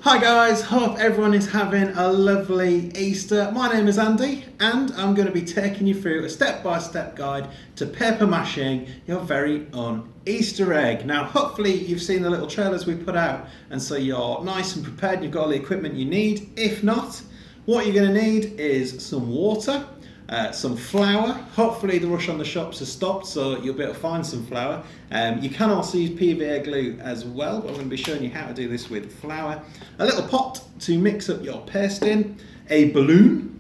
Hi guys, hope everyone is having a lovely Easter. My name is Andy and I'm going to be taking you through a step-by-step guide to paper mashing your very own Easter egg. Now hopefully you've seen the little trailers we put out and so you're nice and prepared and you've got all the equipment you need. If not, what you're going to need is some water, some flour. Hopefully the rush on the shops has stopped so you'll be able to find some flour. You can also use PVA glue as well, but I'm going to be showing you how to do this with flour. A little pot to mix up your paste in, a balloon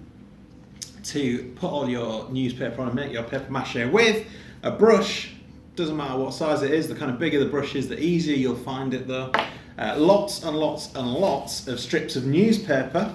to put all your newspaper on and make your paper mache with, a brush, doesn't matter what size it is, the kind of bigger the brush is, the easier you'll find it though. Lots and lots and lots of strips of newspaper,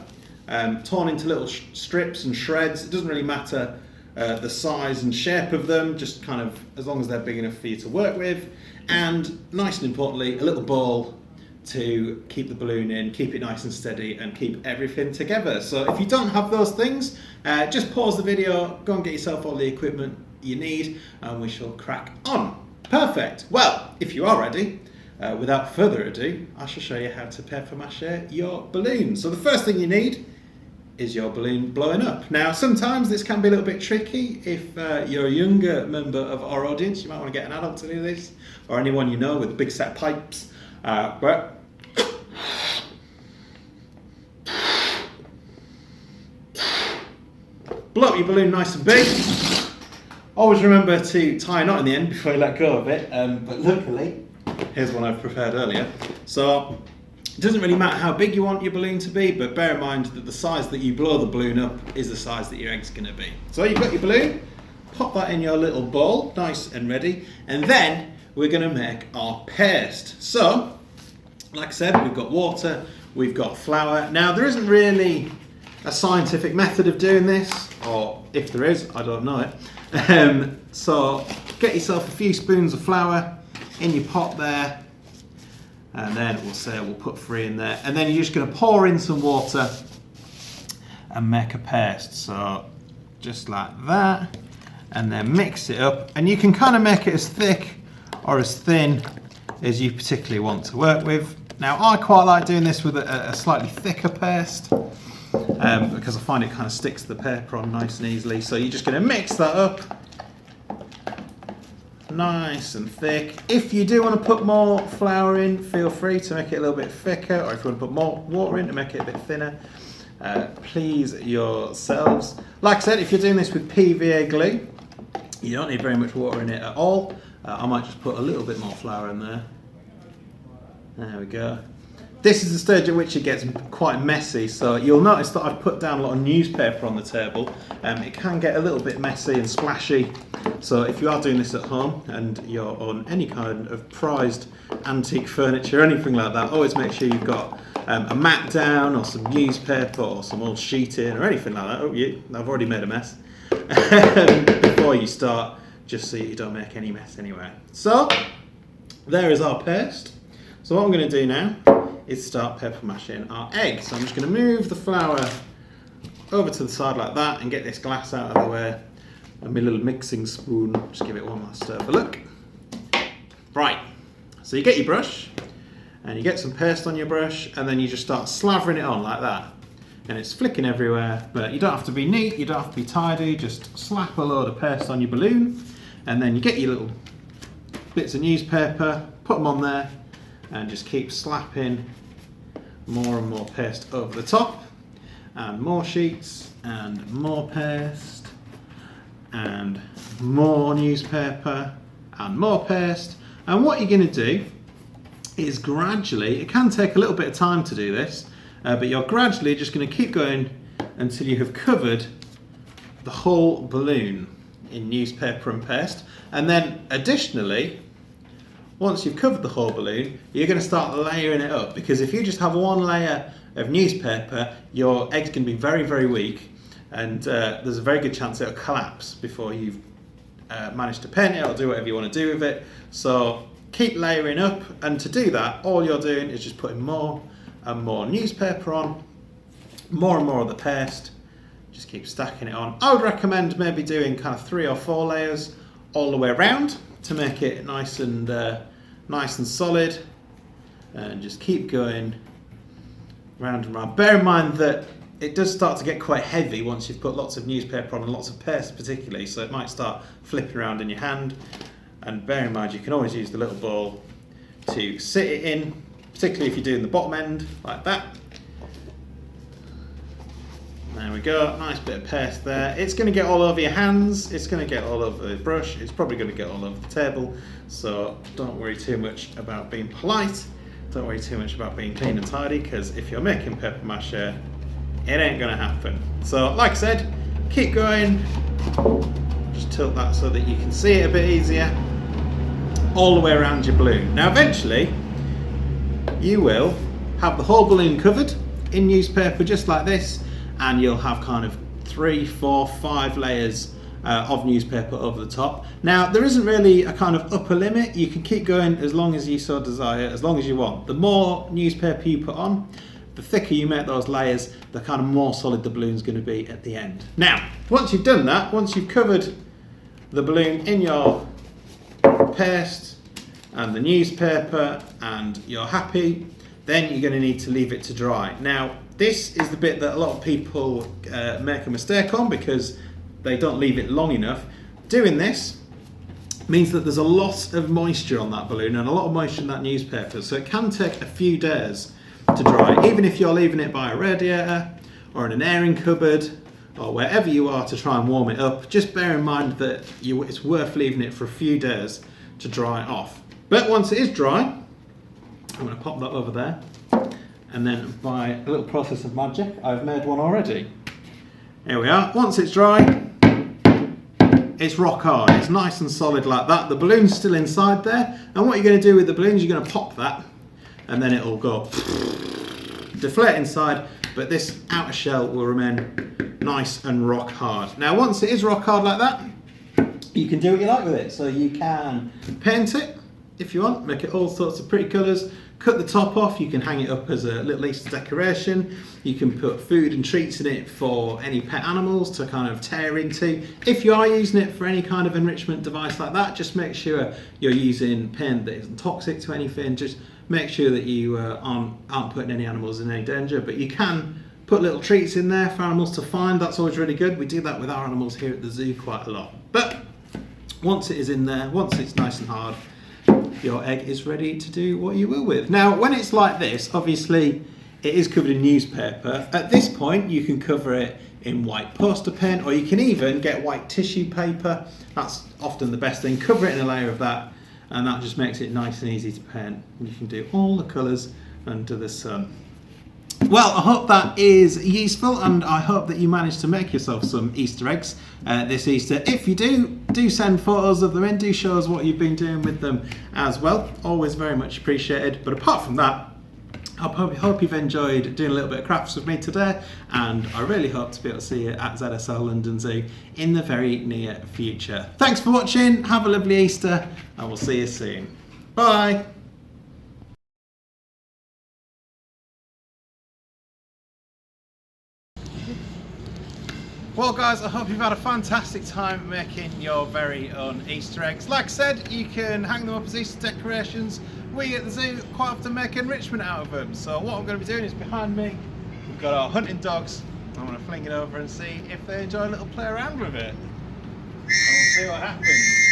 torn into little strips and shreds. It doesn't really matter the size and shape of them, just kind of as long as they're big enough for you to work with. And nice and importantly, a little ball to keep the balloon in, keep it nice and steady and keep everything together. So if you don't have those things, just pause the video, go and get yourself all the equipment you need and we shall crack on. Perfect. Well, if you are ready, without further ado, I shall show you how to paper mache your balloon. So the first thing you need is your balloon blowing up. Now sometimes this can be a little bit tricky if you're a younger member of our audience. You might want to get an adult to do this, or anyone you know with a big set of pipes. But blow up your balloon nice and big. Always remember to tie a knot in the end before you let go of it, but luckily here's one I've prepared earlier. So it doesn't really matter how big you want your balloon to be, but bear in mind that the size that you blow the balloon up is the size that your egg's going to be. So you've got your balloon, pop that in your little bowl, nice and ready, and then we're going to make our paste. So, like I said, we've got water, we've got flour. Now there isn't really a scientific method of doing this, or if there is, I don't know it. So get yourself a few spoons of flour in your pot there, and then we'll put 3 in there, and then you're just going to pour in some water and make a paste. So just like that, and then mix it up, and you can kind of make it as thick or as thin as you particularly want to work with. Now I quite like doing this with a slightly thicker paste because I find it kind of sticks the paper on nice and easily. So you're just going to mix that up nice and thick. If you do want to put more flour in, feel free to make it a little bit thicker, or if you want to put more water in to make it a bit thinner, please yourselves. Like I said, if you're doing this with PVA glue, you don't need very much water in it at all. I might just put a little bit more flour in there. There we go. This is the stage at which it gets quite messy, so you'll notice that I've put down a lot of newspaper on the table. It can get a little bit messy and splashy, so if you are doing this at home and you're on any kind of prized antique furniture or anything like that, always make sure you've got a mat down or some newspaper or some old sheeting or anything like that. Oh, I've already made a mess. Before you start, just so you don't make any mess anywhere. So, there is our paste. So what I'm going to do now is start paper mashing our egg. So I'm just going to move the flour over to the side like that and get this glass out of the way. And my little mixing spoon, just give it one last stir for look. Right, so you get your brush and you get some paste on your brush and then you just start slavering it on like that. And it's flicking everywhere, but you don't have to be neat, you don't have to be tidy, just slap a load of paste on your balloon and then you get your little bits of newspaper, put them on there and just keep slapping more and more paste over the top, and more sheets and more paste and more newspaper and more paste. And what you're going to do is gradually, it can take a little bit of time to do this, but you're gradually just going to keep going until you have covered the whole balloon in newspaper and paste. And then additionally, once you've covered the whole balloon, you're going to start layering it up, because if you just have one layer of newspaper, your egg's going to be very, very weak, and there's a very good chance it'll collapse before you've managed to paint it or do whatever you want to do with it. So keep layering up, and to do that, all you're doing is just putting more and more newspaper on, more and more of the paste, just keep stacking it on. I would recommend maybe doing kind of 3 or 4 layers all the way around to make it nice and solid, and just keep going round and round. Bear in mind that it does start to get quite heavy once you've put lots of newspaper on and lots of paste particularly, so it might start flipping around in your hand. And bear in mind you can always use the little ball to sit it in, particularly if you're doing the bottom end like that. There we go, nice bit of paste there. It's going to get all over your hands, it's going to get all over the brush, it's probably going to get all over the table, so don't worry too much about being polite, don't worry too much about being clean and tidy, because if you're making paper mache, it ain't going to happen. So like I said, keep going, just tilt that so that you can see it a bit easier, all the way around your balloon. Now eventually, you will have the whole balloon covered in newspaper just like this, and you'll have kind of 3, 4, 5 layers of newspaper over the top. Now there isn't really a kind of upper limit, you can keep going as long as you so desire, as long as you want. The more newspaper you put on, the thicker you make those layers, the kind of more solid the balloon's going to be at the end. Now, once you've done that, once you've covered the balloon in your paste and the newspaper and you're happy, then you're going to need to leave it to dry. Now, this is the bit that a lot of people make a mistake on because they don't leave it long enough. Doing this means that there's a lot of moisture on that balloon and a lot of moisture in that newspaper, so it can take a few days to dry, even if you're leaving it by a radiator or in an airing cupboard or wherever you are to try and warm it up. Just bear in mind that it's worth leaving it for a few days to dry off. But once it is dry, I'm going to pop that over there, and then by a little process of magic, I've made one already. Here we are. Once it's dry, it's rock hard. It's nice and solid like that. The balloon's still inside there, and what you're going to do with the balloon is you're going to pop that, and then it'll go deflate inside, but this outer shell will remain nice and rock hard. Now once it is rock hard like that, you can do what you like with it. So you can paint it if you want, make it all sorts of pretty colours, cut the top off, you can hang it up as a little Easter decoration, you can put food and treats in it for any pet animals to kind of tear into. If you are using it for any kind of enrichment device like that, just make sure you're using paint that isn't toxic to anything. Just make sure that you aren't putting any animals in any danger, but you can put little treats in there for animals to find. That's always really good. We do that with our animals here at the zoo quite a lot. But once it is in there, once it's nice and hard, your egg is ready to do what you will with. Now, when it's like this, obviously it is covered in newspaper. At this point, you can cover it in white poster paint, or you can even get white tissue paper. That's often the best thing. Cover it in a layer of that, and that just makes it nice and easy to paint. You can do all the colours under the sun. Well, I hope that is useful, and I hope that you managed to make yourself some Easter eggs this Easter. If you do send photos of them in, do show us what you've been doing with them as well. Always very much appreciated. But apart from that, I hope you've enjoyed doing a little bit of crafts with me today, and I really hope to be able to see you at ZSL London Zoo in the very near future. Thanks for watching, have a lovely Easter, and we'll see you soon. Bye! Well guys, I hope you've had a fantastic time making your very own Easter eggs. Like I said, you can hang them up as Easter decorations. We at the zoo quite often make enrichment out of them. So what I'm going to be doing is behind me, we've got our hunting dogs. I'm going to fling it over and see if they enjoy a little play around with it. And we'll see what happens.